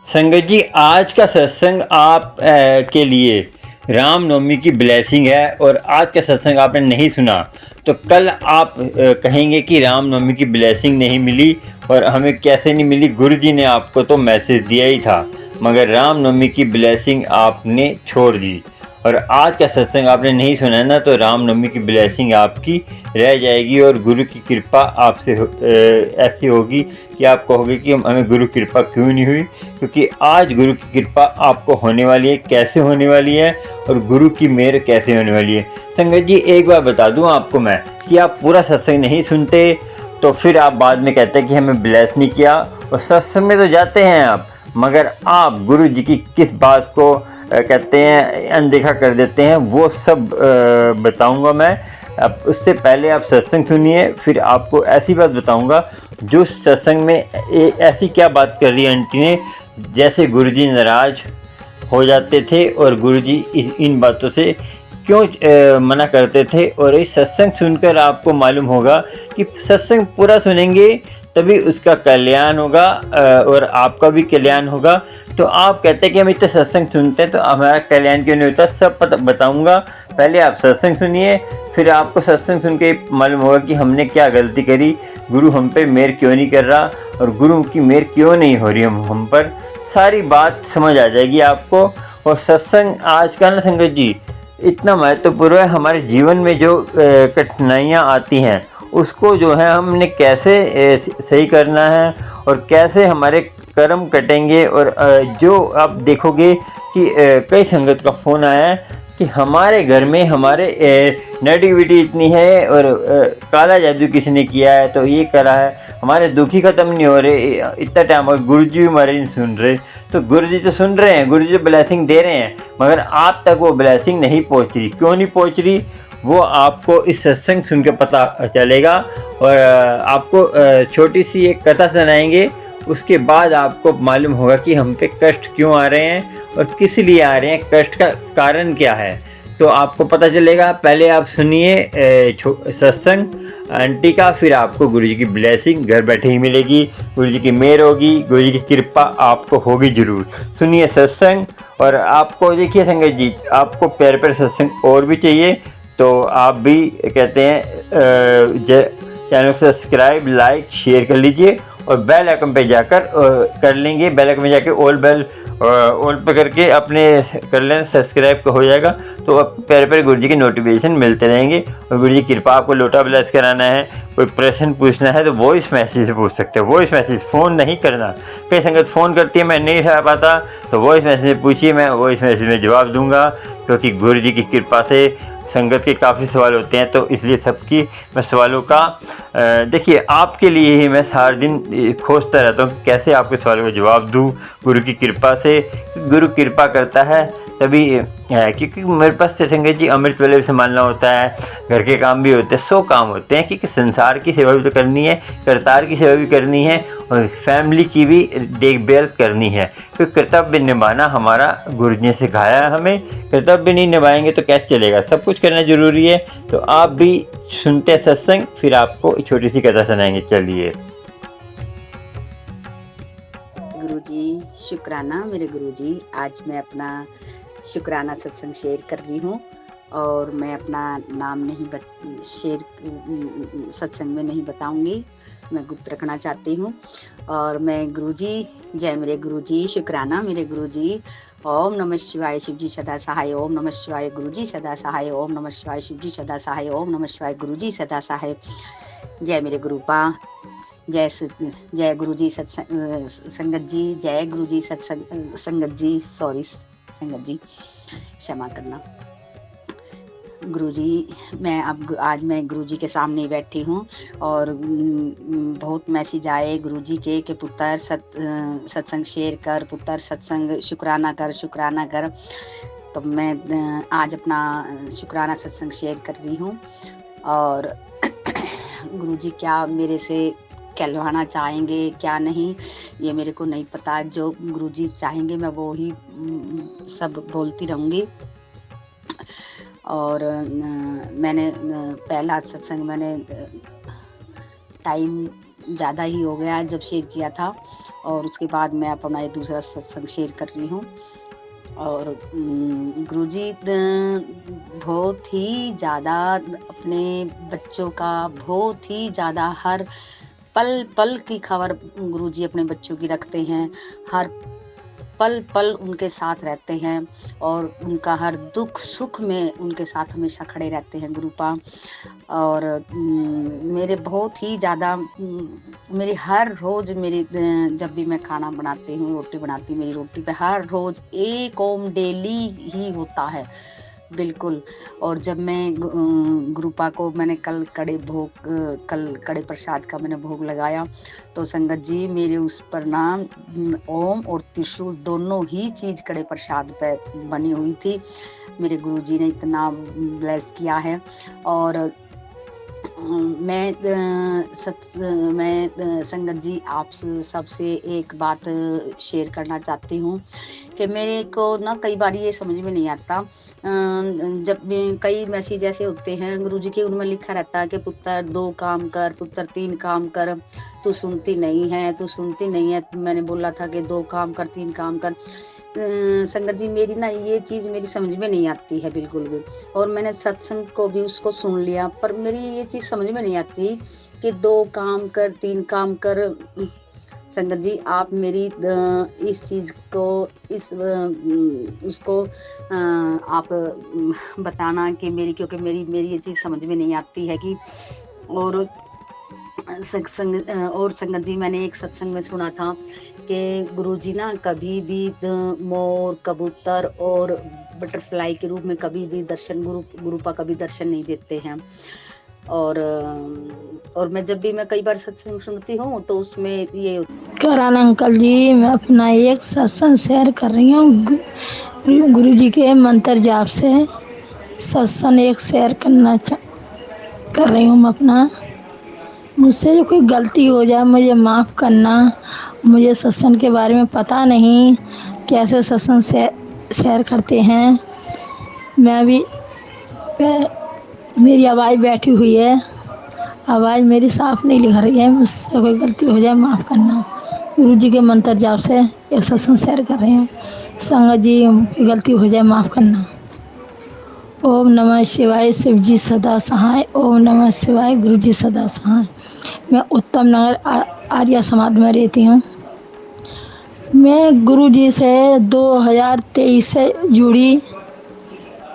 संगत जी, आज का सत्संग आप के लिए रामनवमी की ब्लेसिंग है। और आज का सत्संग आपने नहीं सुना तो कल आप कहेंगे कि रामनवमी की ब्लेसिंग नहीं मिली। और हमें कैसे नहीं मिली? गुरु जी ने आपको तो मैसेज दिया ही था, मगर रामनवमी की ब्लेसिंग आपने छोड़ दी। और आज का सत्संग आपने नहीं सुना है ना, तो रामनवमी की ब्लेसिंग आपकी रह जाएगी। और गुरु की कृपा आपसे ऐसी होगी कि आप कहोगे कि हमें गुरु कृपा क्यों नहीं हुई। क्योंकि आज गुरु की कृपा आपको होने वाली है। कैसे होने वाली है और गुरु की मेहर कैसे होने वाली है? संगत जी, एक बार बता दूं आपको मैं कि आप पूरा सत्संग नहीं सुनते तो फिर आप बाद में कहते हैं कि हमें ब्लेस नहीं किया। और सत्संग में तो जाते हैं आप, मगर आप गुरु जी की किस बात को कहते हैं अनदेखा कर देते हैं, वो सब बताऊंगा मैं। अब उससे पहले आप सत्संग सुनिए, फिर आपको ऐसी बात बताऊंगा जो सत्संग में ऐसी क्या बात कर रही है आंटी ने, जैसे गुरुजी नाराज हो जाते थे और गुरुजी इन बातों से क्यों मना करते थे। और इस सत्संग सुनकर आपको मालूम होगा कि सत्संग पूरा सुनेंगे तभी उसका कल्याण होगा और आपका भी कल्याण होगा। तो आप कहते हैं कि हम इतने सत्संग सुनते हैं तो हमारा कल्याण क्यों नहीं होता? सब बताऊंगा। पहले आप सत्संग सुनिए, फिर आपको सत्संग सुन के मालूम होगा कि हमने क्या गलती करी, गुरु हम पे मेहर क्यों नहीं कर रहा और गुरु की मेहर क्यों नहीं हो रही हम पर। सारी बात समझ आ जाएगी आपको। और सत्संग आज का ना संगत जी इतना महत्वपूर्ण है। हमारे जीवन में जो कठिनाइयाँ आती हैं उसको जो है हमने कैसे सही करना है और कैसे हमारे कर्म कटेंगे। और जो आप देखोगे कि कई संगत का फ़ोन आया है कि हमारे घर में हमारे नेगेटिविटी इतनी है और काला जादू किसी ने किया है तो ये करा है, हमारे दुखी ख़त्म नहीं हो रहे इतना टाइम। और गुरु जी हमारे नहीं सुन रहे। तो गुरु जी तो सुन रहे हैं, गुरु जी ब्लेसिंग दे रहे हैं, मगर आप तक वो ब्लेसिंग नहीं पहुंच रही। क्यों नहीं पहुंच रही वो आपको इस सत्संग सुन के पता चलेगा। और आपको छोटी सी एक कथा सुनाएंगे, उसके बाद आपको मालूम होगा कि हम पे कष्ट क्यों आ रहे हैं और किस लिए आ रहे हैं, कष्ट का कारण क्या है, तो आपको पता चलेगा। पहले आप सुनिए सत्संग आंटी का, फिर आपको गुरु जी की ब्लेसिंग घर बैठे ही मिलेगी। गुरु जी की मेहर होगी, गुरु जी की कृपा आपको होगी जरूर। सुनिए सत्संग। और आपको देखिए संगत जी, आपको प्यारे प्यारे सत्संग और भी चाहिए तो आप भी कहते हैं चैनल को सब्सक्राइब लाइक शेयर कर लीजिए और बेल आइकन पे जाकर कर लेंगे। बेल आइकन में जाके ऑल पे करके अपने कर लेना, सब्सक्राइब हो जाएगा तो आपको प्यारे प्यारे गुरु जी के नोटिफिकेशन मिलते रहेंगे। और गुरु जी की कृपा, आपको लोटा ब्लेस कराना है, कोई प्रश्न पूछना है तो वॉइस मैसेज से पूछ सकते हो। वॉइस मैसेज, फ़ोन नहीं करना। कई संगत फ़ोन करती है, मैं नहीं उठा पाता, तो वॉइस मैसेज में पूछिए, मैं वॉइस मैसेज में जवाब दूंगा। क्योंकि गुरु जी की कृपा से संगत के काफ़ी सवाल होते हैं, तो इसलिए सबकी मैं सवालों का देखिए आपके लिए ही मैं सारा दिन खोजता रहता हूँ कि कैसे आपके सवालों का जवाब दूँ गुरु की कृपा से। गुरु कृपा करता है तभी है, क्योंकि मेरे पास संगत जी अमृत वेले भी संभालना होता है, घर के काम भी होते हैं, 100 काम होते हैं, क्योंकि संसार की सेवा भी तो करनी है, करतार की सेवा भी करनी है और फैमिली की भी देखभाल करनी है। क्योंकि कर्तव्य निभाना हमारा गुरु जी ने सिखाया है हमें। कर्तव्य नहीं निभाएंगे तो कैसे चलेगा? सब कुछ करना जरूरी है। तो आप भी सुनते हैं सत्संग, फिर आपको छोटी सी कथा सुनाएंगे। चलिए। गुरुजी शुक्राना मेरे गुरुजी। आज मैं अपना शुक्राना सत्संग शेयर कर रही हूँ और मैं अपना नाम नहीं सत्संग में नहीं बताऊंगी, मैं गुप्त रखना चाहती हूँ। और मैं गुरुजी, जय मेरे गुरुजी, शुक्राना मेरे गुरुजी। ओम नमः शिवाय शिवजी सदा सहाय, ओम नमः शिवाय गुरुजी सदा सहाय, ओम नमः शिवाय शिवजी सदा सहाय, ओम नमः शिवाय गुरुजी सदा सहाय। जय मेरे गुरुपा, जय गुरुजी सत्संग संगत जी, जय गुरुजी सत्संग संगत जी, सॉरी संगत जी क्षमा करना। गुरुजी, मैं अब आज मैं गुरुजी के सामने बैठी हूँ और बहुत मैसेज आए गुरुजी के कि पुत्र सत्संग शेयर कर, पुत्र सत्संग शुक्राना कर, शुक्राना कर। तो मैं आज अपना शुक्राना सत्संग शेयर कर रही हूँ। और गुरुजी क्या मेरे से कहलवाना चाहेंगे क्या नहीं ये मेरे को नहीं पता। जो गुरुजी चाहेंगे मैं वो ही सब बोलती रहूँगी। और मैंने पहला सत्संग मैंने टाइम ज़्यादा ही हो गया है जब शेयर किया था, और उसके बाद मैं अपना ये दूसरा सत्संग शेयर कर रही हूँ। और गुरुजी बहुत ही ज़्यादा अपने बच्चों का बहुत ही ज़्यादा हर पल की खबर गुरुजी अपने बच्चों की रखते हैं। हर पल उनके साथ रहते हैं और उनका हर दुख सुख में उनके साथ हमेशा खड़े रहते हैं गुरुपा। और मेरे बहुत ही ज़्यादा मेरी हर रोज़ मेरी जब भी मैं खाना बनाती हूँ, रोटी बनाती हूँ, मेरी रोटी पे हर रोज़ एक ओम डेली ही होता है, बिल्कुल। और जब मैं गुरुपा को मैंने कल कड़े प्रसाद का मैंने भोग लगाया, तो संगत जी मेरे उस पर ना ओम और त्रिशूल दोनों ही चीज़ कड़े प्रसाद पे बनी हुई थी। मेरे गुरुजी ने इतना ब्लेस किया है। और मैं संगत जी आप सबसे एक बात शेयर करना चाहती हूँ कि मेरे को ना कई बार ये समझ में नहीं आता, जब कई मैसेज ऐसे होते हैं गुरुजी के, उनमें लिखा रहता है कि पुत्र 2 काम कर, पुत्र 3 काम कर, तू सुनती नहीं है, तू सुनती नहीं है। मैंने बोला था कि 2 काम कर, 3 काम कर। संगत जी मेरी ना ये चीज़ मेरी समझ में नहीं आती है बिल्कुल भी। और मैंने सत्संग को भी उसको सुन लिया, पर मेरी ये चीज़ समझ में नहीं आती कि 2 काम कर, 3 काम कर। संगत जी आप मेरी इस चीज़ को उसको आप बताना कि मेरी, क्योंकि मेरी ये चीज़ समझ में नहीं आती है कि। और संगत जी मैंने एक सत्संग में सुना था कि गुरुजी ना कभी भी मोर, कबूतर और बटरफ्लाई के रूप में कभी भी गुरुपा कभी दर्शन नहीं देते हैं। और मैं जब भी मैं कई बार सत्संग सुनती हूँ तो उसमें ये करान अंकल जी, मैं अपना एक सत्संग शेयर कर रही हूँ गुरुजी के मंत्र जाप से। सत्संग एक शेयर कर रही हूँ मैं अपना। मुझसे जो कोई गलती हो जाए मुझे माफ़ करना। मुझे सत्संग के बारे में पता नहीं, कैसे सत्संग शेयर करते हैं। मेरी आवाज़ बैठी हुई है, आवाज़ मेरी साफ नहीं लिखा रही है। मुझसे कोई गलती हो जाए माफ़ करना। गुरुजी के मंत्र जाप से एक सत्संग शेयर कर रहे हैं। संगत जी गलती हो जाए माफ़ करना। ओम नमः शिवाय, शिव जी सदा सहाय। ओम नमः शिवाय, गुरु जी सदा सहाय। मैं उत्तम नगर आर्य समाज में रहती हूँ। मैं गुरु जी से 2023 से जुड़ी।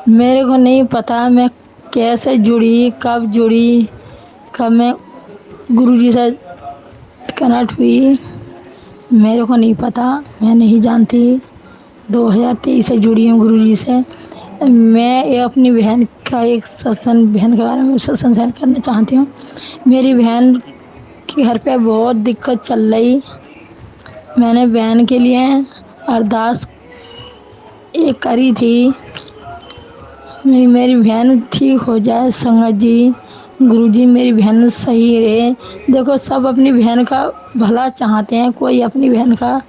मेरे को नहीं पता मैं कैसे जुड़ी, कब जुड़ी, कब मैं गुरु जी से कनेक्ट हुई, मेरे को नहीं पता, मैं नहीं जानती। 2023 से जुड़ी हूँ गुरु जी से। मैं अपनी बहन का एक बहन के बारे में सत्संग शेयर करना चाहती हूँ। मेरी बहन के घर पे बहुत दिक्कत चल रही। मैंने बहन के लिए अरदास एक करी थी, मेरी बहन ठीक हो जाए। संगत जी, गुरुजी मेरी बहन सही रहे। देखो सब अपनी बहन का भला चाहते हैं, कोई अपनी बहन का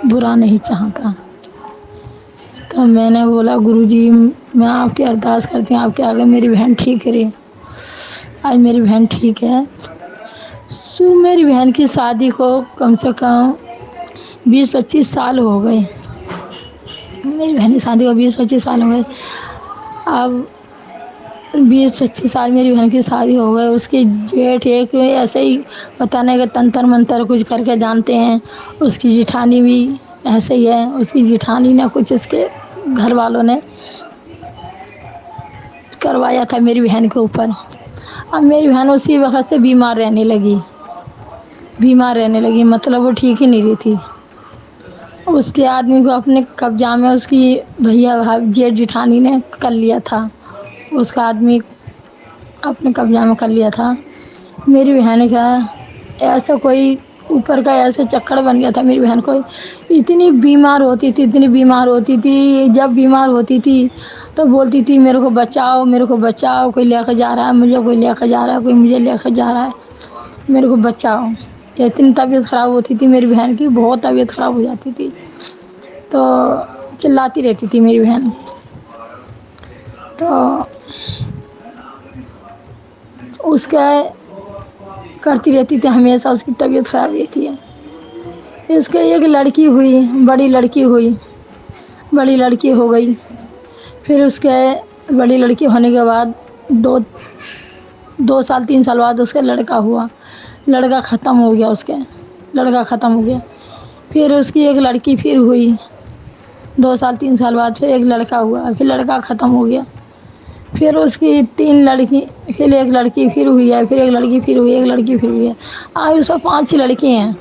बुरा नहीं चाहता। तो मैंने बोला गुरुजी मैं आपकी अरदास करती हूँ आपके आगे मेरी बहन ठीक रहे। आज मेरी बहन ठीक है। मेरी बहन की शादी को कम से कम 20-25 साल हो गए। मेरी बहन की शादी को 20-25 साल हो गए। अब 20-25 साल मेरी बहन की शादी हो गई। उसके जेठ एक ऐसे ही बताने के तंत्र मंत्र कुछ करके जानते हैं। उसकी जिठानी भी ऐसे ही है। उसकी जिठानी ने कुछ उसके घर वालों ने करवाया था मेरी बहन के ऊपर। अब मेरी बहन उसी वक्त से बीमार रहने लगी, मतलब वो ठीक ही नहीं रही थी। उसके आदमी को अपने कब्जा में उसकी भैया जेठ जिठानी ने कर लिया था। उसका आदमी अपने कब्जा में कर लिया था। मेरी बहन का ऐसा कोई ऊपर का ऐसे चक्कर बन गया था। मेरी बहन को इतनी बीमार होती थी। जब बीमार होती थी तो बोलती थी मेरे को बचाओ, कोई लेकर जा रहा है मुझे, कोई मुझे लेकर जा रहा है, मेरे को बचाओ। इतनी तबीयत ख़राब होती थी मेरी बहन की, बहुत तबीयत ख़राब हो जाती थी। तो चिल्लाती रहती थी मेरी बहन। तो उसके करती रहती थी, हमेशा उसकी तबीयत खराब रहती है। इसके एक लड़की हुई, बड़ी लड़की हुई, बड़ी लड़की हो गई। फिर उसके बड़ी लड़की होने के बाद दो 2 साल 3 साल बाद उसका लड़का हुआ। लड़का ख़त्म हो गया, उसके लड़का ख़त्म हो गया। फिर उसकी एक लड़की फिर हुई, 2 साल 3 साल बाद फिर एक लड़का हुआ, फिर लड़का ख़त्म हो गया। फिर उसकी 3 लड़की, फिर एक लड़की फिर हुई है, फिर एक लड़की फिर हुई, एक लड़की फिर हुई है। आज उसका 5 लड़के हैं,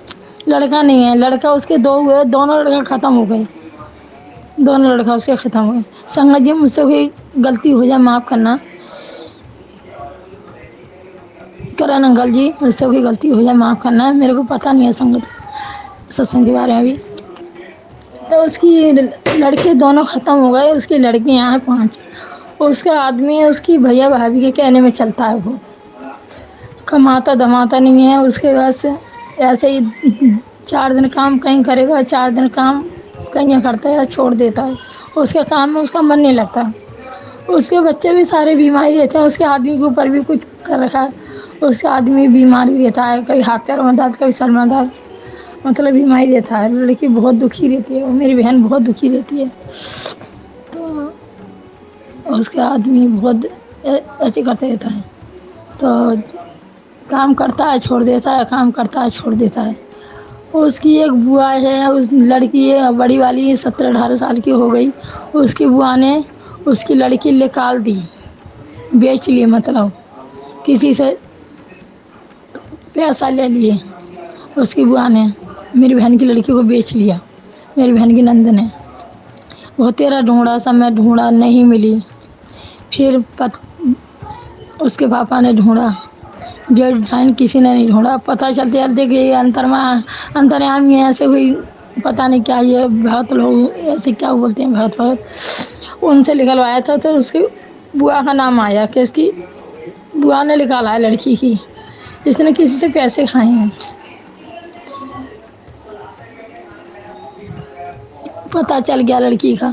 लड़का नहीं है। लड़का उसके 2 हुए, दोनों लड़का ख़त्म हो गए, दोनों लड़का उसके ख़त्म हो गए। संगत जी, मुझसे कोई गलती हो जाए माफ़ करना। करण अंकल जी, मुझसे कोई गलती हो जाए माफ़ करना, मेरे को पता नहीं है संगत सत्संग के बारे में अभी। तो उसकी लड़के दोनों ख़त्म हो गए, उसकी लड़कियाँ हैं 5। उसका आदमी उसकी भैया भाभी के कहने में चलता है, वो कमाता धमाता नहीं है। उसके बस ऐसे ही 4 दिन काम कहीं करेगा, 4 दिन काम कहीं करता है, छोड़ देता है। उसके काम में उसका मन नहीं लगता। उसके बच्चे भी सारे बीमार रहते हैं, उसके आदमी के ऊपर भी कुछ कर रखा है। उसका आदमी बीमार भी रहता है, कभी हाथ पैर में दर्द, कभी सर में दर्द, मतलब बीमारी रहता है। लड़की बहुत दुखी रहती है, वो मेरी बहन बहुत दुखी रहती है। तो उसके आदमी बहुत ऐसे करते रहता है, तो काम करता है छोड़ देता है, काम करता है छोड़ देता है। उसकी एक बुआ है, उस लड़की है बड़ी वाली, 17-18 साल की हो गई। उसकी बुआ ने उसकी लड़की निकाल दी, बेच ली, मतलब किसी से पैसा ले लिए। उसकी बुआ ने मेरी बहन की लड़की को बेच लिया, मेरी बहन की नंद ने। वो तेरा ढूंढा, सब मैं ढूंढा, नहीं मिली। फिर उसके पापा ने ढूंढा, जेठ ठान किसी ने नहीं ढूंढा। पता चलते चलते कि अंतर्यामी है, ऐसे कोई पता नहीं क्या, ये बहुत लोग ऐसे क्या बोलते हैं, बहुत उनसे निकलवाया था। तो उसकी बुआ का नाम आया कि इसकी बुआ ने निकाला है लड़की की, इसने किसी से पैसे खाए हैं। पता चल गया लड़की का।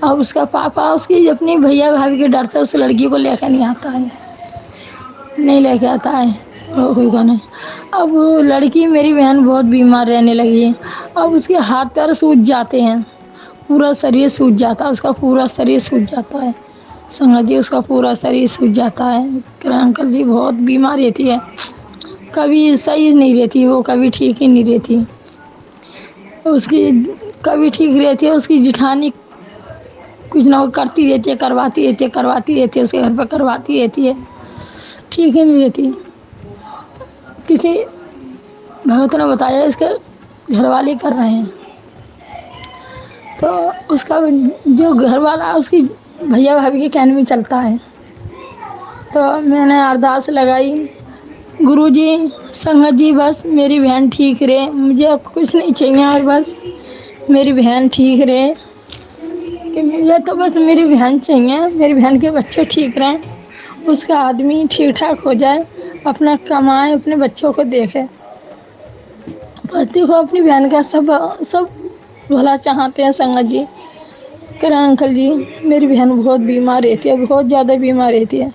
अब उसका पापा उसकी अपनी भैया भाभी के डर से उस लड़की को लेकर नहीं आता है, नहीं लेके आता है कोई को नहीं। अब लड़की मेरी बहन बहुत बीमार रहने लगी है। अब उसके हाथ पैर सूज जाते हैं, पूरा शरीर सूज जाता है, उसका पूरा शरीर सूज जाता है। संगत जी, उसका पूरा शरीर सूज जाता है। किरण अंकल जी, बहुत बीमार रहती है, कभी सही नहीं रहती वो, कभी ठीक ही नहीं रहती। उसकी कभी ठीक रहती है, उसकी जिठानी कुछ ना कुछ करती रहती है, करवाती रहती है, उसके घर पर करवाती रहती है, ठीक ही नहीं रहती। किसी भगत ने बताया इसके घर वाले कर रहे हैं, तो उसका जो घर वाला उसकी भैया भाभी के कहने में चलता है। तो मैंने अरदास लगाई, गुरुजी, संगत जी, बस मेरी बहन ठीक रहे, मुझे कुछ नहीं चाहिए, और बस मेरी बहन ठीक रहे, कि मुझे तो बस मेरी बहन चाहिए, मेरी बहन के बच्चे ठीक रहें, उसका आदमी ठीक ठाक हो जाए, अपना कमाए, अपने बच्चों को देखे। पति को अपनी बहन का सब भला चाहते हैं संगत जी। किरण अंकल जी, मेरी बहन बहुत बीमार रहती है, बहुत ज़्यादा बीमार रहती है।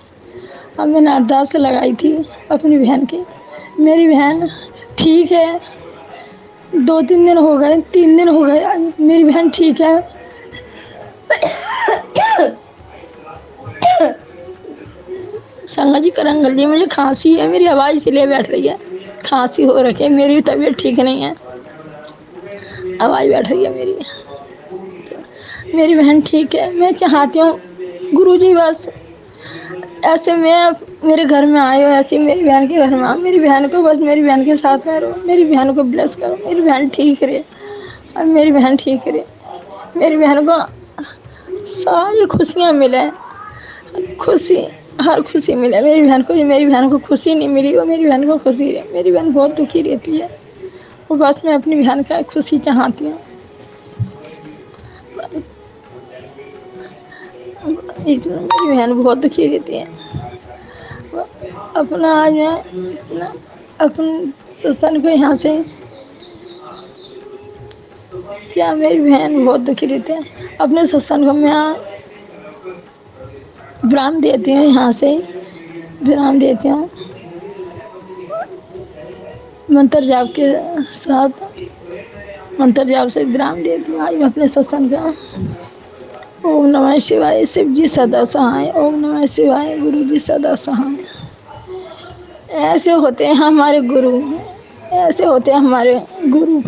अब मैंने अरदास लगाई थी अपनी बहन की, मेरी बहन ठीक है, 2-3 दिन हो गए, 3 दिन हो गए, मेरी बहन ठीक है। संगत जी, किरण अंकल जी, मुझे खांसी है, मेरी आवाज़ इसलिए बैठ रही है, खांसी हो रखी है, मेरी तबीयत ठीक नहीं है, आवाज़ बैठ रही है मेरी। मेरी बहन ठीक है, मैं चाहती हूँ गुरुजी, बस ऐसे मैं मेरे घर में आए हो, ऐसे मेरी बहन के घर में आओ, मेरी बहन को बस मेरी बहन के साथ में रहो, मेरी बहन को ब्लेस करो, मेरी बहन ठीक रहे, अब मेरी बहन ठीक रहे, मेरी बहन को सारी खुशियाँ मिले, खुशी, हर खुशी मिले मेरी बहन को। मेरी बहन को खुशी नहीं मिली, वो मेरी बहन को खुशी रहे। मेरी बहन बहुत दुखी रहती है, वो बस मैं अपनी बहन का खुशी चाहती हूँ। इतना मेरी बहन बहुत दुखी रहती है। अपना आज मैं अपने सत्संग को यहाँ से, क्या मेरी बहन बहुत दुखी रहती है, अपने सत्संग को मैं विराम देती हूँ, यहाँ से विराम देती हूँ। मंत्र जाप के साथ मंत्र जाप से विराम देती हूँ आज मैं अपने सत्संग का। ओम नमः शिवाय, शिव जी सदा सहाय। ओम नमः शिवाय, गुरु जी सदा सहाय। ऐसे होते हैं हमारे गुरु, ऐसे होते हैं हमारे गुरु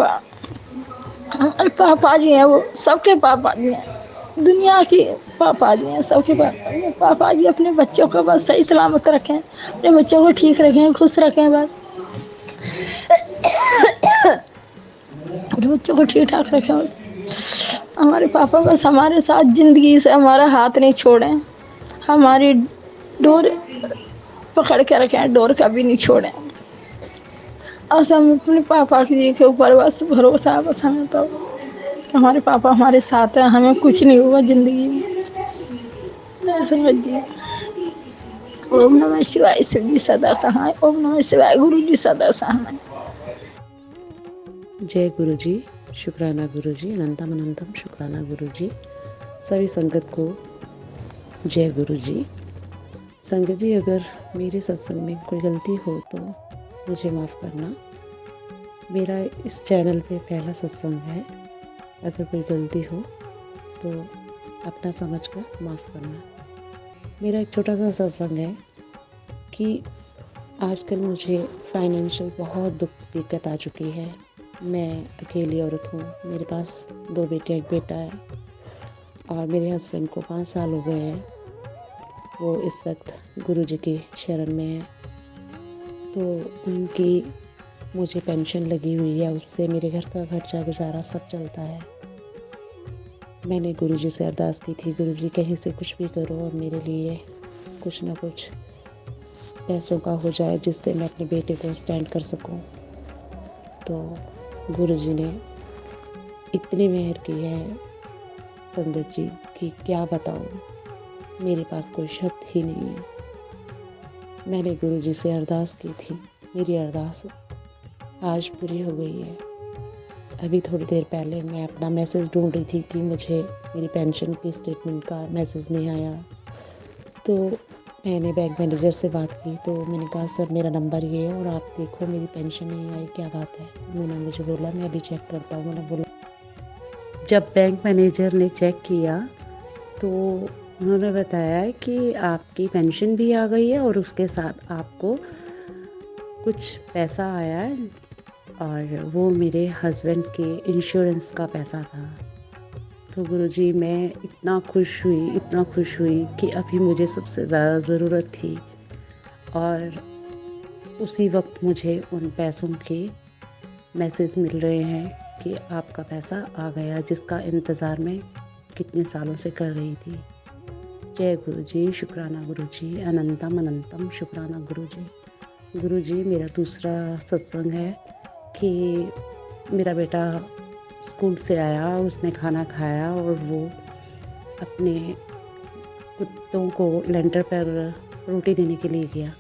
हमारे पापा जी हैं, वो सबके पापा जी हैं, दुनिया की पापा जी हैं, सबके पापा जी हैं। पापा जी अपने बच्चों को बस सही सलामत रखें, अपने बच्चों को ठीक रखें, खुश रखें, बस अपने बच्चों को ठीक ठाक रखें बस। हमारे पापा बस हमारे साथ जिंदगी से हमारा हाथ नहीं छोड़ें, हमारी डोर पकड़ के रखें, डोर कभी नहीं छोड़ें। बस हम अपने पापा जी के ऊपर बस भरोसा है, बस हमें तो हमारे पापा हमारे साथ हैं, हमें कुछ नहीं हुआ जिंदगी में, समझिए। ओम नमः शिवाय, शिव जी सदा सहाय। ओम नमः शिवाय, गुरु जी सदा सहाय। जय गुरु जी, शुक्राना गुरु जी, अनंतम अनंतम शुक्राना गुरु जी। सभी संगत को जय गुरु जी। संगत जी, अगर मेरे सत्संग में कोई गलती हो तो मुझे माफ़ करना। मेरा इस चैनल पे पहला सत्संग है, अगर कोई गलती हो तो अपना समझकर माफ़ करना। मेरा एक छोटा सा सत्संग है कि आजकल मुझे फाइनेंशियल बहुत दिक्कत आ चुकी है। मैं अकेली औरत हूँ, मेरे पास 2 बेटे, 1 बेटा है और मेरे हस्बैंड को 5 साल हो गए हैं। वो इस वक्त गुरुजी की शरण में है, तो उनकी मुझे पेंशन लगी हुई है, उससे मेरे घर का खर्चा गुजारा सब चलता है। मैंने गुरुजी से अरदास की थी, गुरुजी कहीं से कुछ भी करो और मेरे लिए कुछ ना कुछ पैसों का हो जाए जिससे मैं अपने बेटे को स्टैंड कर सकूं। तो गुरुजी ने इतनी मेहर की है संगत जी कि क्या बताऊं, मेरे पास कोई शब्द ही नहीं है। मैंने गुरुजी से अरदास की थी, मेरी अरदास आज पूरी हो गई है। अभी थोड़ी देर पहले मैं अपना मैसेज ढूंढ रही थी कि मुझे मेरी पेंशन की स्टेटमेंट का मैसेज नहीं आया, तो मैंने बैंक मैनेजर से बात की। तो मैंने कहा सर मेरा नंबर ये है और आप देखो मेरी पेंशन नहीं आई, क्या बात है। उन्होंने मुझे बोला मैं अभी चेक करता हूँ। मैंने बोला, जब बैंक मैनेजर ने चेक किया तो उन्होंने बताया कि आपकी पेंशन भी आ गई है और उसके साथ आपको कुछ पैसा आया है और वो मेरे हस्बैंड के इंश्योरेंस का पैसा था। तो गुरुजी मैं इतना खुश हुई कि अभी मुझे सबसे ज़्यादा ज़रूरत थी और उसी वक्त मुझे उन पैसों के मैसेज मिल रहे हैं कि आपका पैसा आ गया, जिसका इंतज़ार मैं कितने सालों से कर रही थी। जय गुरुजी, शुक्राना गुरुजी, अनंतम अनंतम शुक्राना गुरुजी। गुरुजी, मेरा दूसरा सत्संग है कि मेरा बेटा स्कूल से आया, उसने खाना खाया और वो अपने कुत्तों को लेंटर पर रोटी देने के लिए गया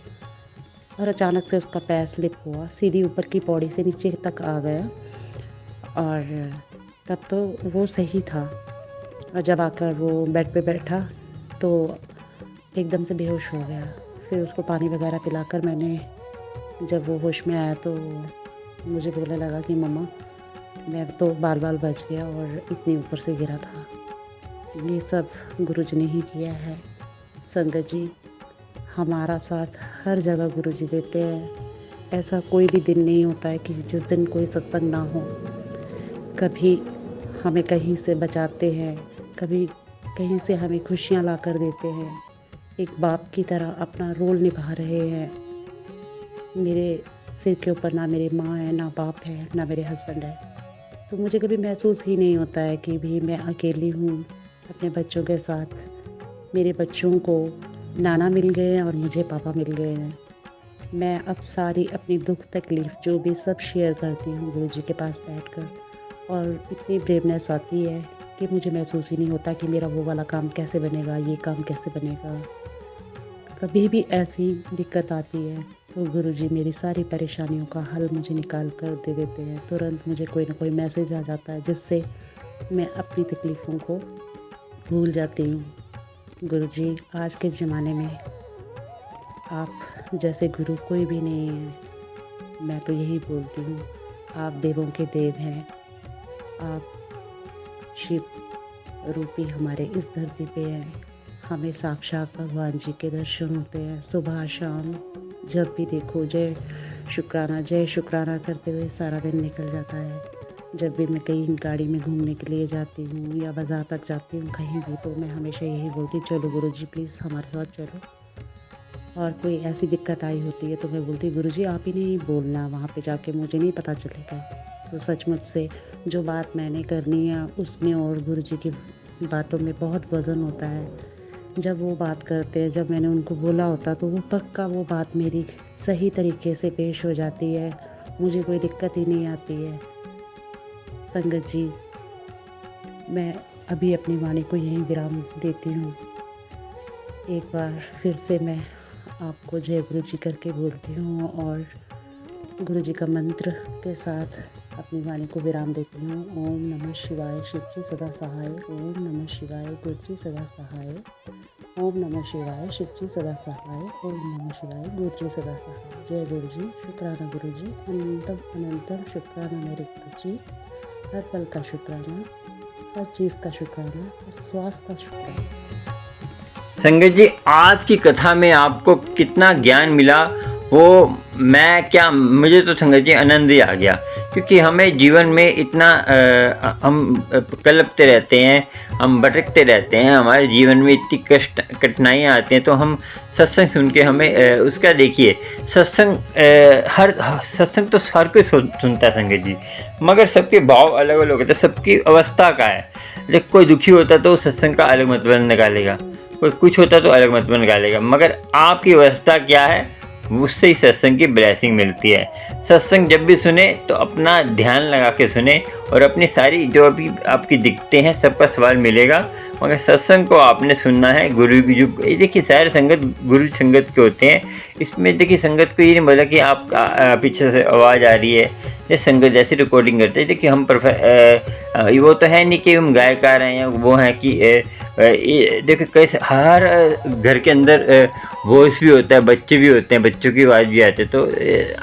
और अचानक से उसका पैर स्लिप हुआ, सीधी ऊपर की पौड़ी से नीचे तक आ गया और तब तो वो सही था। और जब आकर वो बेड पे बैठा तो एकदम से बेहोश हो गया। फिर उसको पानी वगैरह पिलाकर मैंने, जब वो होश में आया तो मुझे बोलने लगा कि मम्मा मैं तो बाल बच गया और इतनी ऊपर से गिरा था। ये सब गुरुजी ने ही किया है। संगत जी, हमारा साथ हर जगह गुरुजी देते हैं। ऐसा कोई भी दिन नहीं होता है कि जिस दिन कोई सत्संग ना हो। कभी हमें कहीं से बचाते हैं, कभी कहीं से हमें खुशियाँ ला कर देते हैं। एक बाप की तरह अपना रोल निभा रहे हैं। मेरे सिर के ऊपर ना मेरी माँ है, ना बाप है, ना मेरे हस्बैंड है, तो मुझे कभी महसूस ही नहीं होता है कि भी मैं अकेली हूँ अपने बच्चों के साथ। मेरे बच्चों को नाना मिल गए हैं और मुझे पापा मिल गए हैं। मैं अब सारी अपनी दुख तकलीफ़ जो भी सब शेयर करती हूँ गुरुजी के पास बैठकर, और इतनी ब्रेवनेस आती है कि मुझे महसूस ही नहीं होता कि मेरा वो वाला काम कैसे बनेगा, ये काम कैसे बनेगा। कभी भी ऐसी दिक्कत आती है तो गुरुजी मेरी सारी परेशानियों का हल मुझे निकाल कर दे देते हैं। तुरंत मुझे कोई ना कोई मैसेज आ जाता है जिससे मैं अपनी तकलीफ़ों को भूल जाती हूँ। गुरुजी, आज के ज़माने में आप जैसे गुरु कोई भी नहीं है। मैं तो यही बोलती हूँ, आप देवों के देव हैं, आप शिव रूपी हमारे इस धरती पे हैं। हमें साक्षात भगवान जी के दर्शन होते हैं सुबह शाम, जब भी देखो जय शुक्राना करते हुए सारा दिन निकल जाता है। जब भी मैं कहीं गाड़ी में घूमने के लिए जाती हूँ या बाज़ार तक जाती हूँ कहीं भी, तो मैं हमेशा यही बोलती हूँ, चलो गुरुजी प्लीज़ हमारे साथ चलो। और कोई ऐसी दिक्कत आई होती है तो मैं बोलती हूँ, गुरुजी आप ही नहीं बोलना, वहाँ पे जाके मुझे नहीं पता चलेगा। तो सचमुच से जो बात मैंने करनी है उसमें और गुरुजी की बातों में बहुत वज़न होता है। जब वो बात करते हैं, जब मैंने उनको बोला होता तो वो पक्का वो बात मेरी सही तरीके से पेश हो जाती है, मुझे कोई दिक्कत ही नहीं आती है। संगत जी, मैं अभी अपनी वाणी को यहीं विराम देती हूँ। एक बार फिर से मैं आपको जय गुरु जी करके बोलती हूँ और गुरु जी का मंत्र के साथ अपनी वाणी को विराम देती हूँ। ओम नमः शिवाय, शिव जी सदा सहाय। ओम नमः शिवाय, गुरु जी सदा सहाय। ओम नमः शिवाय, शिव जी सदा सहाय। ओम नमः शिवाय, गुरु जी सदा सहाय। जय गुरु जी, शुक्राना गुरु जी, अनंतम अनंतम शुक्राना मेरे गुरु जी। हर पल का शुक्राना, हर चीज़ का शुक्राना, हर श्वास का शुक्राना। संगत जी, आज की कथा में आपको कितना ज्ञान मिला वो मुझे तो संगत जी आनंद ही आ गया, क्योंकि हमें जीवन में इतना हम कलपते रहते हैं, हम भटकते रहते हैं, हमारे जीवन में इतनी कठिनाइयाँ आती हैं, तो हम सत्संग सुन के हमें उसका देखिए, सत्संग तो हर कोई सुनता है संगत जी, मगर सबके भाव अलग अलग होते हैं, सबकी अवस्था का है। लेकिन कोई दुखी होता तो सत्संग का अलग मतलब निकालेगा, कोई कुछ होता तो अलग मतलब निकालेगा, मगर आपकी अवस्था क्या है उससे ही सत्संग की ब्लेसिंग मिलती है। सत्संग जब भी सुने तो अपना ध्यान लगा के सुने और अपनी सारी जो अभी आपकी दिक्कतें हैं सबका सवाल मिलेगा, मगर सत्संग को आपने सुनना है। गुरु की जो देखिए सारे संगत गुरु संगत के होते हैं, इसमें देखिए संगत को ये नहीं बोला कि आप पीछे से आवाज़ आ रही है, ये संगत जैसी रिकॉर्डिंग करते हैं। देखिए हम वो तो है नहीं कि हम गायकार हैं या वो हैं कि देखिए कैसे हर घर के अंदर वॉइस भी होता है, बच्चे भी होते हैं, बच्चों की आवाज़ भी आती है। तो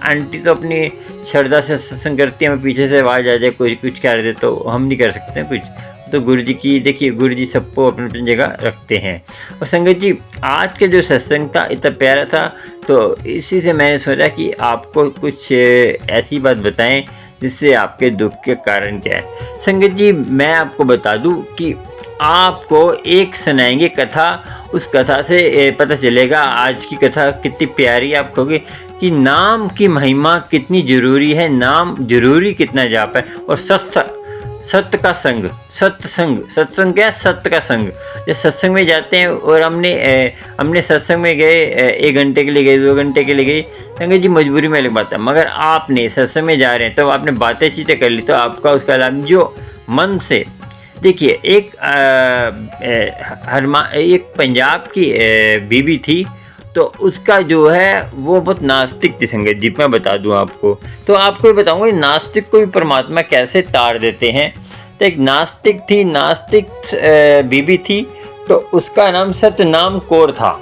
आंटी तो अपनी श्रद्धा से सत्संग करती है, हमें पीछे से आवाज़ आ जाए कोई कुछ कर दे तो हम नहीं कर सकते हैं कुछ। तो गुरु जी की देखिए, गुरु जी सबको अपनी अपनी जगह रखते हैं। और संगत जी, आज के जो सत्संग था इतना प्यारा था, तो इसी से मैंने सोचा कि आपको कुछ ऐसी बात बताएं जिससे आपके दुख के कारण क्या है। संगत जी, मैं आपको बता दूं कि आपको एक सुनाएंगे कथा, उस कथा से पता चलेगा आज की कथा कितनी प्यारी है। आप कहोगे कि नाम की महिमा कितनी ज़रूरी है, नाम जरूरी कितना जाप है। और सत्य का संग, सत्संग क्या है, सत्य का संग। जब सत्संग में जाते हैं और हमने सत्संग में गए, 1 घंटे के लिए गए, 2 घंटे के लिए गए, संगत जी मजबूरी में अलग बात है, मगर आपने सत्संग में जा रहे हैं तो आपने बातें चीतें कर ली, तो आपका उसका लाभ जो मन से देखिए। एक पंजाब की बीबी थी, तो उसका जो है वो बहुत नास्तिक थी संगत जी, मैं बता दूं आपको। तो आपको ये बताऊंगा नास्तिक को भी परमात्मा कैसे तार देते हैं। तो एक नास्तिक थी, नास्तिक बीबी थी, तो उसका नाम सतनाम कौर था।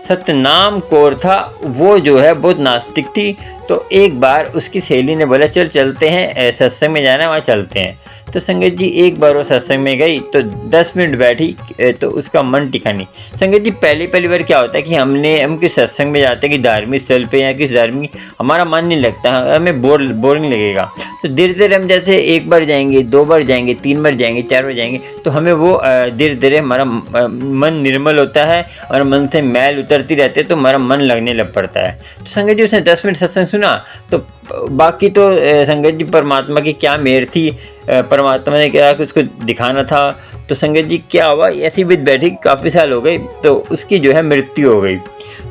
सतनाम कौर था, वो जो है बहुत नास्तिक थी। तो एक बार उसकी सहेली ने बोला चल चलते हैं, सत्संग में जाना है, वहाँ चलते हैं। तो संगत जी एक बार वो सत्संग में गई तो 10 मिनट बैठी तो उसका मन टिका नहीं। संगत जी पहली बार क्या होता है कि हम किस सत्संग में जाते हैं कि धार्मिक स्थल पे या किस धार्मिक, हमारा मन नहीं लगता, हमें बोरिंग लगेगा। तो धीरे धीरे हम जैसे 1 बार जाएंगे, 2 बार जाएंगे, 3 बार जाएंगे, 4 बार जाएंगे, तो हमें वो धीरे धीरे हमारा मन निर्मल होता है और मन से मैल उतरती रहती है, तो हमारा मन लगने लग पड़ता है। तो संगत जी उसने 10 मिनट सत्संग सुना, तो बाकी तो संगत जी परमात्मा की क्या मेहर थी, परमात्मा ने क्या उसको दिखाना था। तो संगत जी क्या हुआ, ऐसी बीत बैठी, काफ़ी साल हो गए, तो उसकी जो है मृत्यु हो गई।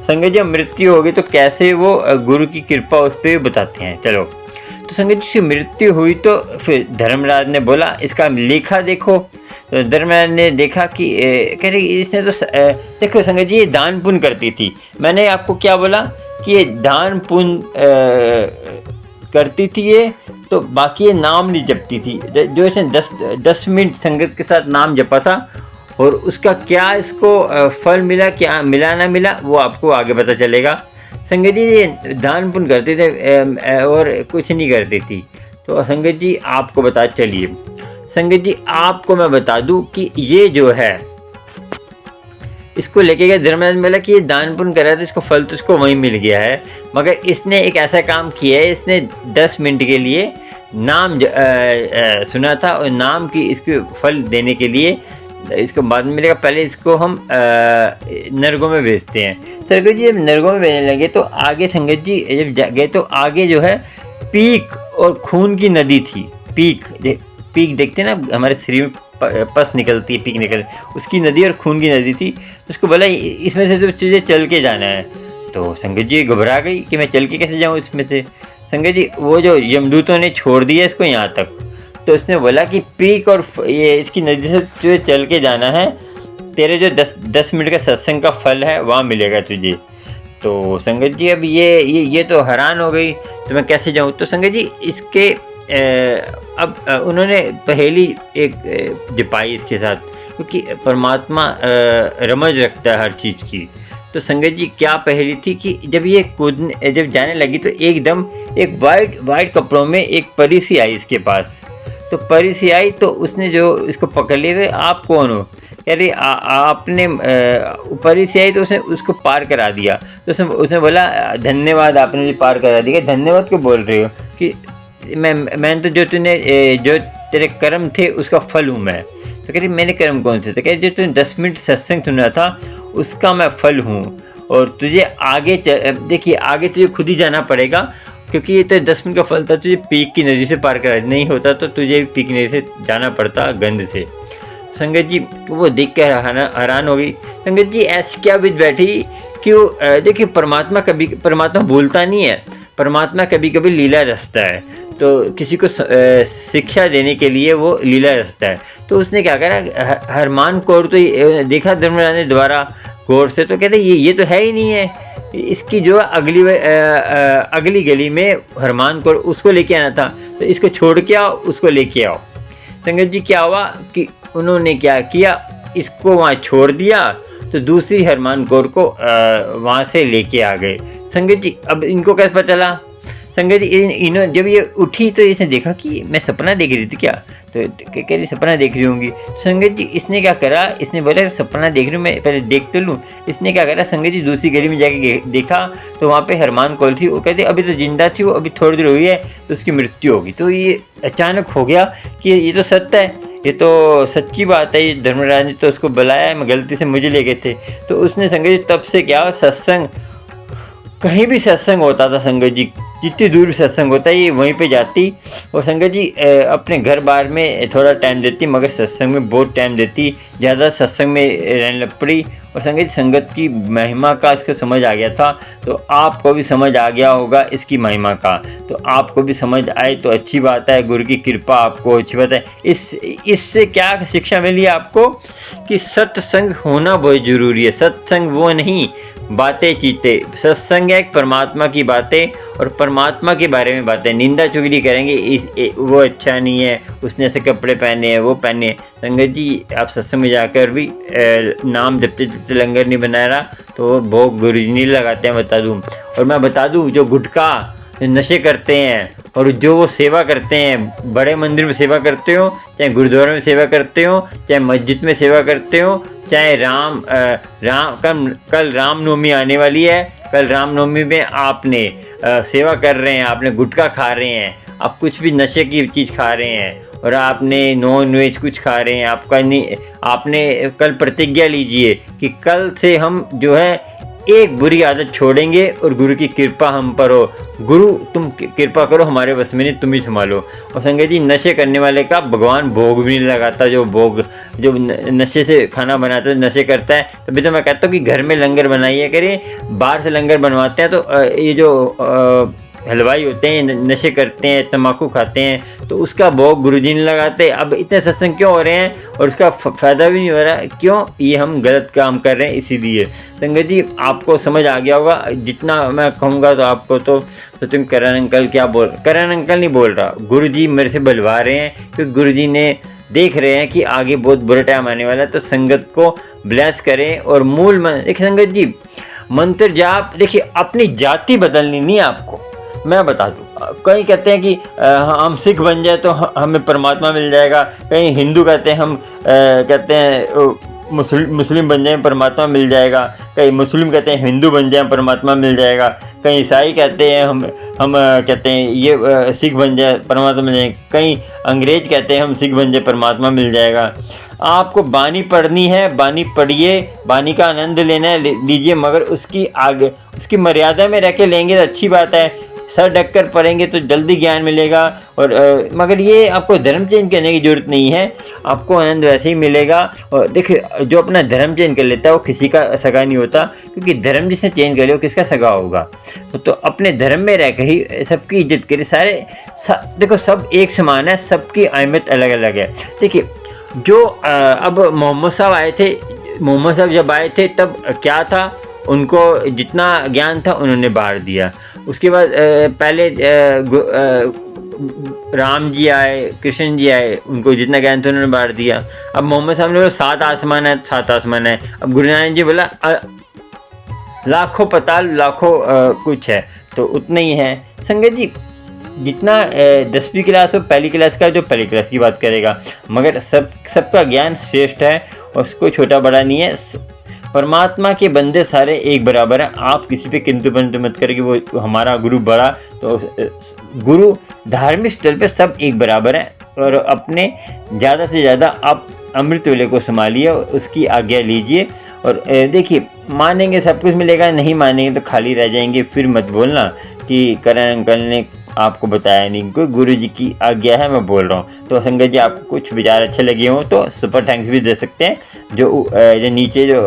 संगत जी मृत्यु हो गई तो कैसे वो गुरु की कृपा उस पर बताते हैं। चलो, तो संगत जी की मृत्यु हुई तो फिर धर्मराज ने बोला इसका लेखा देखो। तो धर्मराज ने देखा कि कह रही इसने तो देखो संगत जी ये दान पुण्य करती थी। मैंने आपको क्या बोला कि ये दान पुण्य करती थी ये, तो बाकी ये नाम नहीं जपती थी। जो इसने 10 मिनट संगत के साथ नाम जपा था, और उसका क्या इसको फल मिला, क्या मिला ना मिला, वो आपको आगे पता चलेगा। संगत जी ये दान पुण्य करते थे और कुछ नहीं करती थी। तो संगत जी आपको बता चलिए संगत जी आपको मैं बता दूं कि ये जो है इसको लेके गया धर्मराज ने बोला कि ये दान पुण्य कर रहा है तो इसको फल तो इसको वहीं मिल गया है, मगर इसने एक ऐसा काम किया है, इसने 10 मिनट के लिए नाम सुना था और नाम की इसके फल देने के लिए इसको बाद में मिलेगा, पहले इसको हम नरकों में भेजते हैं। संगत जी जब नरकों में भेजने लगे तो आगे संगत जी जब गए तो आगे जो है पीक और खून की नदी थी। पीक देखते हैं ना हमारे शरीर में पस निकलती है, पीक निकल, उसकी नदी और खून की नदी थी। उसको बोला इसमें से तो तुझे चल के जाना है। तो संगत जी घबरा गई कि मैं चल के कैसे जाऊँ इसमें से। संगत जी वो जो यमदूतों ने छोड़ दिया इसको यहाँ तक, तो उसने बोला कि पीक और ये इसकी नदी से तुझे चल के जाना है, तेरे जो 10 मिनट का सत्संग का फल है वहाँ मिलेगा तुझे। तो संगत जी अब ये तो हैरान हो गई, तो मैं कैसे जाऊँ। तो संगत जी इसके अब उन्होंने पहेली एक जपाई इसके साथ, क्योंकि परमात्मा रमज रखता है हर चीज़ की। तो संगत जी क्या पहेली थी कि जब जाने लगी तो एकदम एक वाइट कपड़ों में एक परी सी आई इसके पास। तो परी सी आई तो उसने जो इसको पकड़ लिया, आप कौन हो, कह रही आपने परी सी आई तो उसने उसको पार करा दिया। तो उसने बोला धन्यवाद, आपने जो पार करा दिया। धन्यवाद क्यों बोल रहे हो कि मैं तो जो तेरे कर्म थे उसका फल हूँ मैं। तो कह रही मेरे कर्म कौन से थे, कह रही जो तूने 10 मिनट सत्संग सुना था उसका मैं फल हूँ। और तुझे आगे देखिए आगे तुझे खुद ही जाना पड़ेगा, क्योंकि ये तो 10 मिनट का फल था, तुझे पीक की नदी से पार करा नहीं होता तो तुझे पीक नदी से जाना पड़ता गंध से। संगत जी वो देख कर हैरान हो गई। संगत जी ऐसी क्या बीच बैठी कि वो देखिए परमात्मा भूलता नहीं है, परमात्मा कभी कभी लीला रचता है। तो किसी को शिक्षा देने के लिए वो लीला रचता है। तो उसने क्या करा, हरमान कौर तो देखा धर्मराज ने दोबारा गौर से, तो कहते ये तो है ही नहीं है, इसकी जो अगली गली में हरमान कौर उसको लेके आना था, तो इसको छोड़ के आओ उसको लेके आओ। संगत जी क्या हुआ कि उन्होंने क्या किया, इसको वहाँ छोड़ दिया तो दूसरी हरमान कौर को वहाँ से लेके आ गए। संगत जी अब इनको कैसे पता चला, संगत जी इन्होंने जब ये उठी तो इसने देखा कि मैं सपना देख रही थी क्या, तो कह रही सपना देख रही होंगी। संगत जी इसने क्या करा, इसने बोला सपना देख रही हूँ मैं, पहले देख तो लूँ। इसने क्या करा, संगत जी दूसरी गली में जाके देखा तो वहाँ पे हरमान कौर थी। वो कहते अभी तो जिंदा थी, वो अभी थोड़ी देर हुई है तो उसकी मृत्यु होगी। तो ये अचानक हो गया कि ये तो सत्य है, ये तो सच्ची बात है, ये धर्मराज ने तो उसको बुलाया, मैं गलती से मुझे ले गए थे। तो उसने संगत जी तब से क्या सत्संग, कहीं भी सत्संग होता था संगत जी, जितनी दूर भी सत्संग होता है ये वहीं पे जाती। और संगत जी अपने घर बार में थोड़ा टाइम देती, मगर सत्संग में बहुत टाइम देती, ज़्यादा सत्संग में रहने लग पड़ी। और संगत की महिमा का इसको समझ आ गया था, तो आपको भी समझ आ गया होगा इसकी महिमा का। तो आपको भी समझ आए तो अच्छी बात है, गुरु की कृपा आपको अच्छी बात है। इससे क्या शिक्षा मिली आपको कि सत्संग होना बहुत ज़रूरी है। सत्संग वो नहीं बातें चीते, सत्संग एक परमात्मा की बातें और परमात्मा के बारे में बातें। निंदा चुगली करेंगे वो अच्छा नहीं है, उसने ऐसे कपड़े पहने हैं वो पहने। संगत जी आप सत्संग में जाकर भी नाम जपते जपते लंगर नहीं बना रहा तो वो भोग गुरु जी नहीं लगाते हैं, बता दूँ। और मैं बता दूँ जो गुटखा नशे करते हैं और जो वो सेवा करते हैं, बड़े मंदिर में सेवा करते हो, चाहे गुरुद्वारे में सेवा करते हो, चाहे मस्जिद में सेवा करते हो, चाहे कल रामनवमी आने वाली है, कल रामनवमी में आपने सेवा कर रहे हैं, आपने गुटखा खा रहे हैं, आप कुछ भी नशे की चीज़ खा रहे हैं और आपने नॉन वेज कुछ खा रहे हैं, आपने कल प्रतिज्ञा लीजिए कि कल से हम जो है एक बुरी आदत छोड़ेंगे और गुरु की कृपा हम पर हो। गुरु तुम कृपा करो, हमारे बस में नहीं, तुम ही संभालो। और संगत जी नशे करने वाले का भगवान भोग भी नहीं लगाता, जो नशे से खाना बनाता है नशे करता है। तभी तो मैं कहता हूँ कि घर में लंगर बनाइए करिए, बाहर से लंगर बनवाते हैं तो ये जो हलवाई होते हैं नशे करते हैं, तम्बाकू खाते हैं, तो उसका भोग गुरुजी ने लगाते। अब इतने सत्संग क्यों हो रहे हैं और उसका फ़ायदा भी नहीं हो रहा, क्यों, ये हम गलत काम कर रहे हैं इसीलिए। संगत जी आपको समझ आ गया होगा, जितना मैं कहूँगा तो आपको तो तुम करण अंकल क्या बोल, करण अंकल नहीं बोल रहा, गुरुजी मेरे से बुलवा रहे हैं, क्योंकि गुरुजी ने देख रहे हैं कि आगे बहुत बुरा टाइम आने वाला है। तो संगत को ब्लेस करें और मूल एक संगत जी मंत्र जाप, देखिए अपनी जाति बदलनी नहीं है आपको। मैं बता दूँ, कई कहते हैं कि हम सिख बन जाए तो हमें परमात्मा मिल जाएगा, कहीं हिंदू कहते हैं हम कहते हैं मुस्लिम बन जाए परमात्मा मिल जाएगा, कहीं मुस्लिम कहते हैं हिंदू बन जाए परमात्मा मिल जाएगा, कहीं ईसाई कहते हैं हम कहते हैं ये सिख बन जाए परमात्मा मिल जाएगा, कहीं अंग्रेज कहते हैं हम सिख बन जाए परमात्मा मिल जाएगा। आपको बानी पढ़नी है, बानी पढ़िए, बानी का आनंद लेना है लीजिए, मगर उसकी आगे उसकी मर्यादा में रह के लेंगे तो अच्छी बात है। सर ढक कर पढ़ेंगे तो जल्दी ज्ञान मिलेगा। और मगर ये आपको धर्म चेंज करने की ज़रूरत नहीं है, आपको आनंद वैसे ही मिलेगा। और देखिए जो अपना धर्म चेंज कर लेता है वो किसी का सगा नहीं होता, क्योंकि धर्म जिसने चेंज कर लिया वो किसका सगा होगा। तो अपने धर्म में रह कर ही सबकी इज्जत करिए। देखो सब एक समान है, सबकी अहमियत अलग अलग है। देखिए जो अब मोहम्मद साहब जब आए थे तब क्या था, उनको जितना ज्ञान था उन्होंने बांट दिया। उसके बाद पहले राम जी आए, कृष्ण जी आए, उनको जितना ज्ञान था उन्होंने बांट दिया। अब मोहम्मद साहब ने बोला 7 आसमान है, 7 आसमान है। अब गुरु नानक जी बोला लाखों पताल, लाखों कुछ है, तो उतना ही है। संगत जी जितना 10वीं क्लास हो, पहली क्लास का जो पहली क्लास की बात करेगा, मगर सबका ज्ञान श्रेष्ठ है और उसको छोटा बड़ा नहीं है। परमात्मा के बंदे सारे एक बराबर हैं। आप किसी पे किंतु परंतु मत करें कि वो हमारा गुरु बड़ा, तो गुरु धार्मिक स्थल पे सब एक बराबर हैं। और अपने ज़्यादा से ज़्यादा आप अमृत वेले को संभालिए, उसकी आज्ञा लीजिए। और देखिए मानेंगे सब कुछ मिलेगा, नहीं मानेंगे तो खाली रह जाएंगे। फिर मत बोलना कि करण अंकल ने आपको बताया नहीं, कोई गुरु जी की आज्ञा है, मैं बोल रहा हूँ। तो संगत जी आपको कुछ विचार अच्छे लगे हों तो सुपर थैंक्स भी दे सकते हैं। जो नीचे जो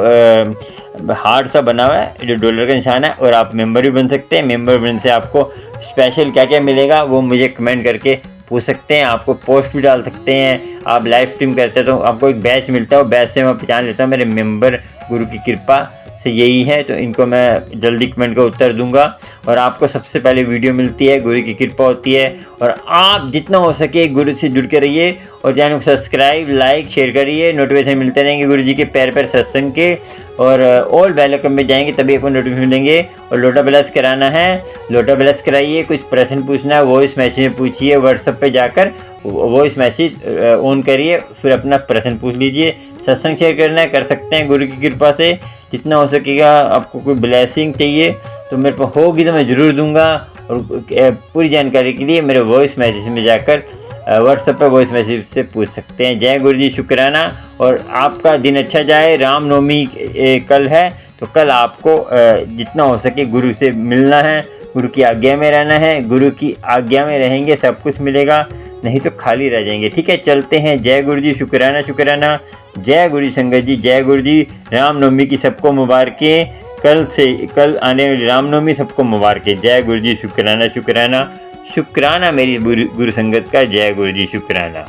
हार्ट सा बना हुआ है, जो डॉलर का निशान है, और आप मेंबर भी बन सकते हैं। मेंबर बनने से आपको स्पेशल क्या क्या मिलेगा वो मुझे कमेंट करके पूछ सकते हैं। आपको पोस्ट भी डाल सकते हैं। आप लाइव स्ट्रीम करते हैं तो आपको एक बैच मिलता है, वो बैच से मैं पहचान लेता हूँ मेरे मेंबर गुरु की कृपा से यही है। तो इनको मैं जल्दी कमेंट का उत्तर दूंगा और आपको सबसे पहले वीडियो मिलती है, गुरु की कृपा होती है। और आप जितना हो सके गुरु से जुड़ के रहिए और चैनल को सब्सक्राइब, लाइक, शेयर करिए। नोटिफिकेशन मिलते रहेंगे गुरु जी के पैर पैर सत्संग के। और ऑल बेल आइकन में जाएंगे तभी आपको नोटिफिकेशन मिलेंगे। और लोटा ब्लास्ट कराना है, लोटा ब्लास्ट कराइए। कुछ प्रश्न पूछना है वॉइस मैसेज में पूछिए, व्हाट्सएप पे जाकर वॉइस मैसेज ऑन करिए, फिर अपना प्रश्न पूछ लीजिए। सत्संग शेयर करना है, कर सकते हैं गुरु की कृपा से जितना हो सकेगा। आपको कोई ब्लेसिंग चाहिए तो मेरे पास होगी तो मैं ज़रूर दूंगा। और पूरी जानकारी के लिए मेरे वॉइस मैसेज में जाकर व्हाट्सएप पर वॉइस मैसेज से पूछ सकते हैं। जय गुरु जी, शुक्राना। और आपका दिन अच्छा जाए। रामनवमी कल है, तो कल आपको जितना हो सके गुरु से मिलना है, गुरु की आज्ञा में रहना है। गुरु की आज्ञा में रहेंगे सब कुछ मिलेगा, नहीं तो खाली रह जाएंगे। ठीक है, चलते हैं। जय गुरु जी, शुक्राना शुक्राना। जय गुरु जी संगत जी, जय गुरु जी। रामनवमी की सबको मुबारकें। कल आने वाली रामनवमी सबको मुबारकें। जय गुरु जी, शुक्राना शुक्राना। शुक्राना मेरी गुरु संगत का। जय गुरु जी, शुक्राना।